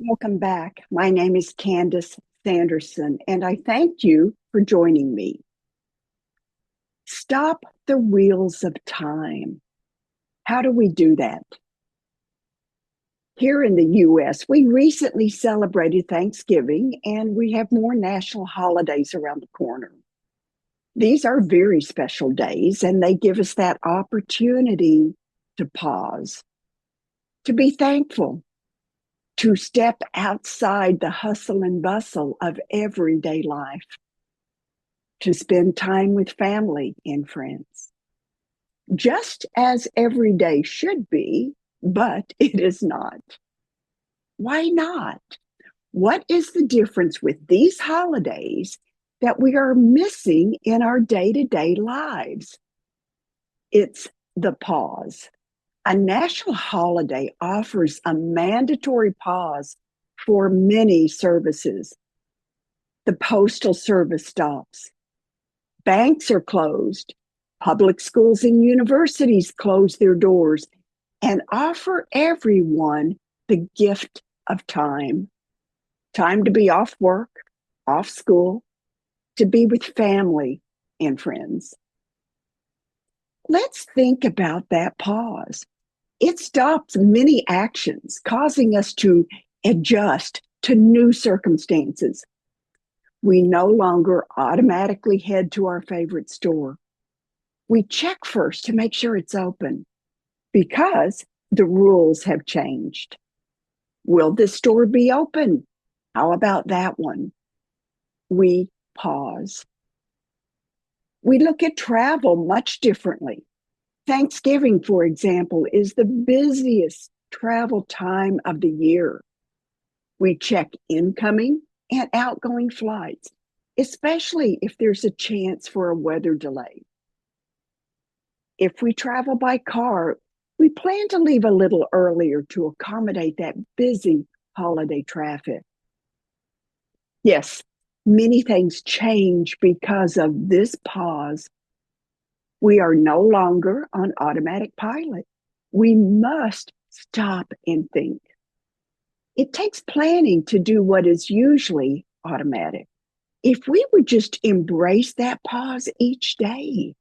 Welcome back. My name is Candace Sanderson, and I thank you for joining me. Stop the wheels of time. How do we do that? Here in the US, we recently celebrated Thanksgiving, and we have more national holidays around the corner. These are very special days, and they give us that opportunity to pause, to be thankful, to step outside the hustle and bustle of everyday life, to spend time with family and friends, just as every day should be, but it is not. Why not? What is the difference with these holidays that we are missing in our day-to-day lives? It's the pause. A national holiday offers a mandatory pause for many services. The Postal Service stops. Banks are closed. Public schools and universities close their doors and offer everyone the gift of time. Time to be off work, off school, to be with family and friends. Let's think about that pause. It stops many actions, causing us to adjust to new circumstances. We no longer automatically head to our favorite store. We check first to make sure it's open because the rules have changed. Will this store be open? How about that one? We pause. We look at travel much differently. Thanksgiving, for example, is the busiest travel time of the year. We check incoming and outgoing flights, especially if there's a chance for a weather delay. If we travel by car, we plan to leave a little earlier to accommodate that busy holiday traffic. Yes, many things change because of this pause. We are no longer on automatic pilot. We must stop and think. It takes planning to do what is usually automatic. If we would just embrace that pause each day,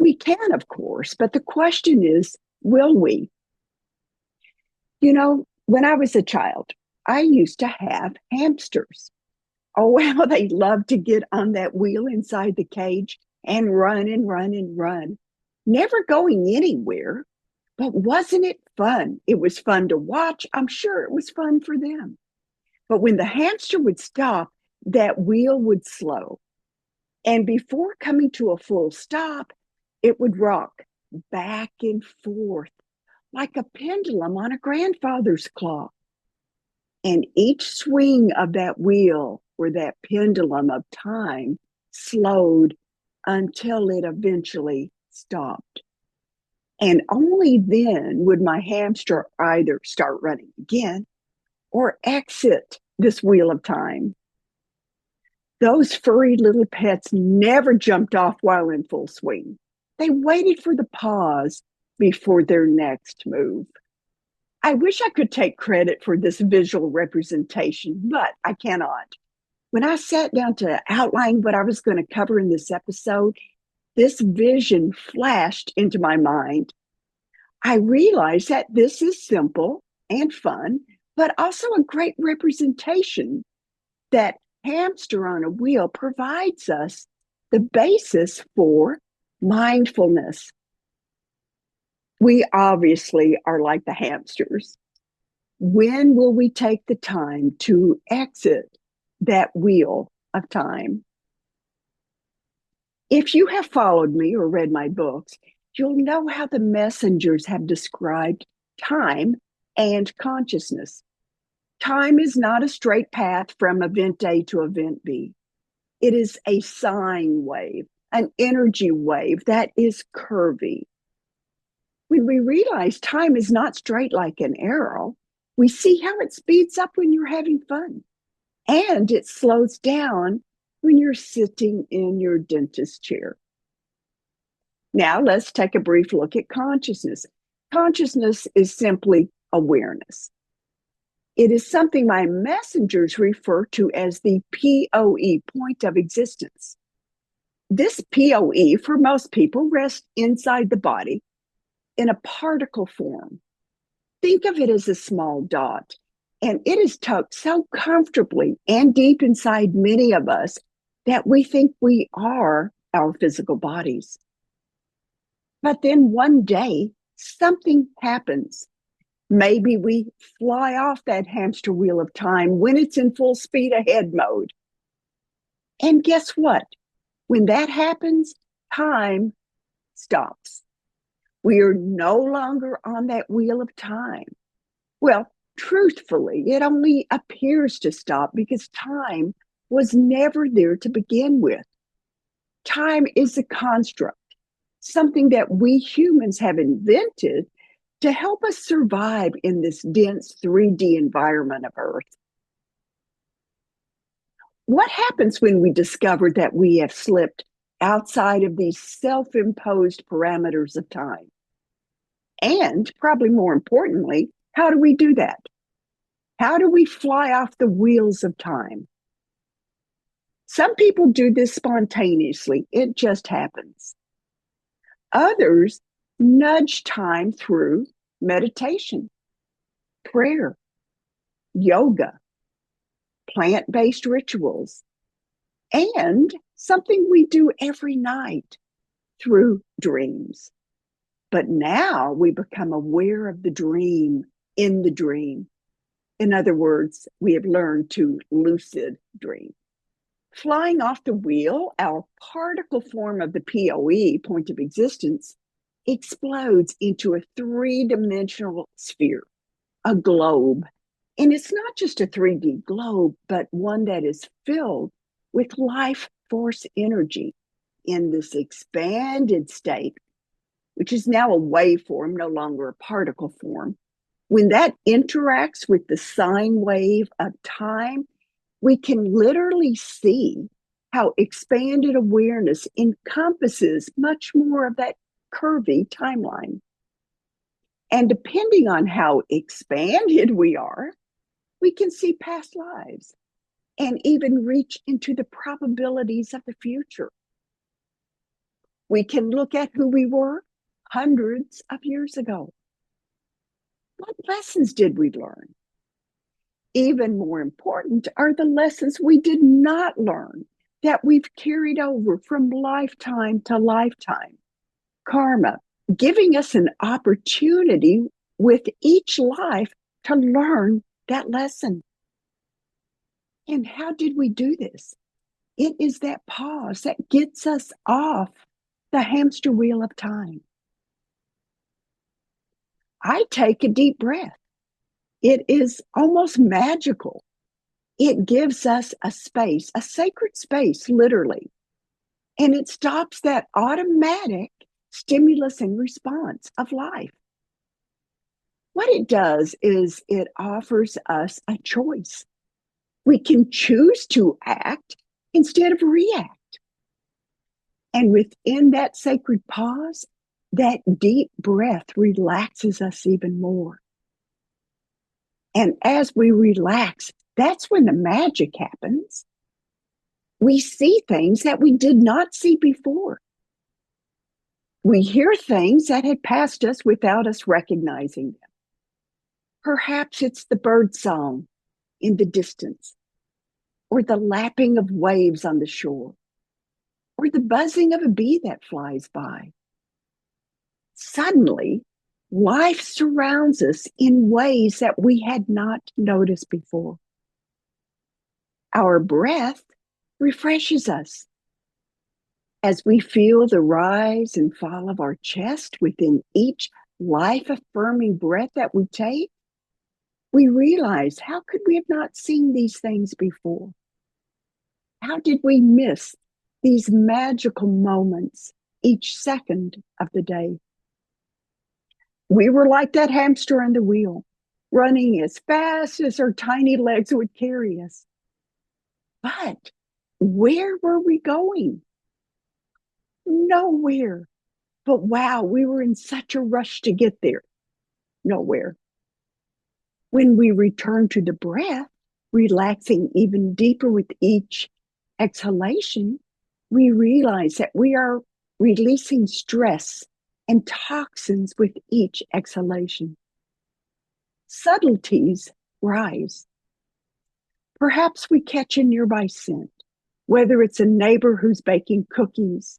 we can, of course, but the question is, will we? When I was a child, I used to have hamsters. Oh, wow, they love to get on that wheel inside the cage and run and run and run, never going anywhere. But wasn't it fun? It was fun to watch. I'm sure it was fun for them. But when the hamster would stop, that wheel would slow. And before coming to a full stop, it would rock back and forth like a pendulum on a grandfather's clock. And each swing of that wheel or that pendulum of time slowed until it eventually stopped. And only then would my hamster either start running again or exit this wheel of time. Those furry little pets never jumped off while in full swing. They waited for the pause before their next move. I wish I could take credit for this visual representation, but I cannot. When I sat down to outline what I was going to cover in this episode, this vision flashed into my mind. I realized that this is simple and fun, but also a great representation that hamster on a wheel provides us the basis for mindfulness. We obviously are like the hamsters. When will we take the time to exit that wheel of time? If you have followed me or read my books, you'll know how the messengers have described time and consciousness. Time is not a straight path from event A to event B. It is a sine wave, an energy wave that is curvy. When we realize time is not straight like an arrow, we see how it speeds up when you're having fun, and it slows down when you're sitting in your dentist chair. Now, let's take a brief look at consciousness. Consciousness is simply awareness. It is something my messengers refer to as the POE, point of existence. This POE, for most people, rests inside the body in a particle form. Think of it as a small dot, and it is tucked so comfortably and deep inside many of us that we think we are our physical bodies. But then one day, something happens. Maybe we fly off that hamster wheel of time when it's in full speed ahead mode. And guess what? When that happens, time stops. We are no longer on that wheel of time. Well, truthfully, it only appears to stop because time was never there to begin with. Time is a construct, something that we humans have invented to help us survive in this dense 3D environment of Earth. What happens when we discover that we have slipped outside of these self-imposed parameters of time? And probably more importantly, how do we do that? How do we fly off the wheels of time? Some people do this spontaneously. It just happens. Others nudge time through meditation, prayer, yoga, plant-based rituals, and something we do every night through dreams. But now we become aware of the dream in the dream. In other words, we have learned to lucid dream. Flying off the wheel, our particle form of the POE, point of existence, explodes into a three-dimensional sphere, a globe. And it's not just a 3D globe, but one that is filled with life force energy in this expanded state, which is now a waveform, no longer a particle form. When that interacts with the sine wave of time, we can literally see how expanded awareness encompasses much more of that curvy timeline. And depending on how expanded we are, we can see past lives and even reach into the probabilities of the future. We can look at who we were hundreds of years ago. What lessons did we learn? Even more important are the lessons we did not learn that we've carried over from lifetime to lifetime. Karma, giving us an opportunity with each life to learn that lesson. And how did we do this? It is that pause that gets us off the hamster wheel of time. I take a deep breath. It is almost magical. It gives us a space, a sacred space, literally. And it stops that automatic stimulus and response of life. What it does is it offers us a choice. We can choose to act instead of react. And within that sacred pause, that deep breath relaxes us even more. And as we relax, that's when the magic happens. We see things that we did not see before. We hear things that had passed us without us recognizing them. Perhaps it's the bird song in the distance, or the lapping of waves on the shore, or the buzzing of a bee that flies by. Suddenly, life surrounds us in ways that we had not noticed before. Our breath refreshes us. As we feel the rise and fall of our chest within each life-affirming breath that we take, we realize, how could we have not seen these things before? How did we miss these magical moments each second of the day? We were like that hamster on the wheel, running as fast as our tiny legs would carry us. But where were we going? Nowhere. But wow, we were in such a rush to get there. Nowhere. When we return to the breath, relaxing even deeper with each exhalation, we realize that we are releasing stress and toxins with each exhalation. Subtleties rise. Perhaps we catch a nearby scent, whether it's a neighbor who's baking cookies,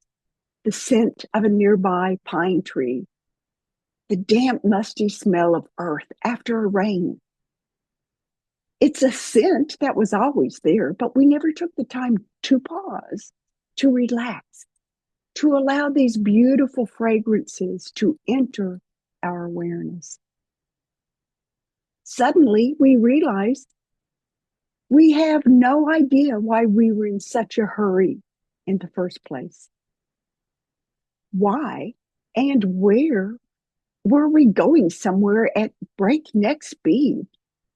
the scent of a nearby pine tree, the damp, musty smell of earth after a rain. It's a scent that was always there, but we never took the time to pause, to relax, to allow these beautiful fragrances to enter our awareness. Suddenly, we realize we have no idea why we were in such a hurry in the first place. Why and where were we going somewhere at breakneck speed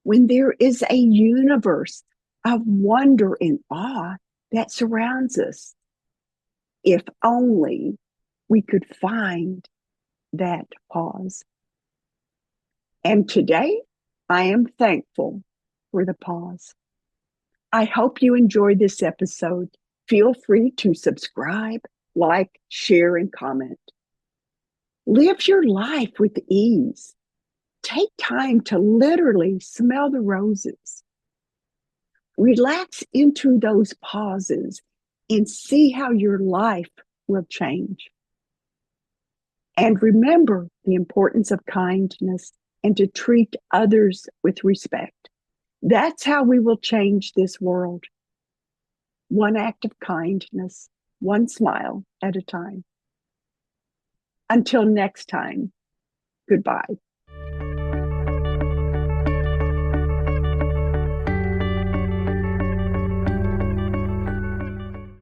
when there is a universe of wonder and awe that surrounds us? If only we could find that pause. And today, I am thankful for the pause. I hope you enjoyed this episode. Feel free to subscribe, like, share, and comment. Live your life with ease. Take time to literally smell the roses. Relax into those pauses and see how your life will change. And remember the importance of kindness and to treat others with respect. That's how we will change this world. One act of kindness, one smile at a time. Until next time, goodbye.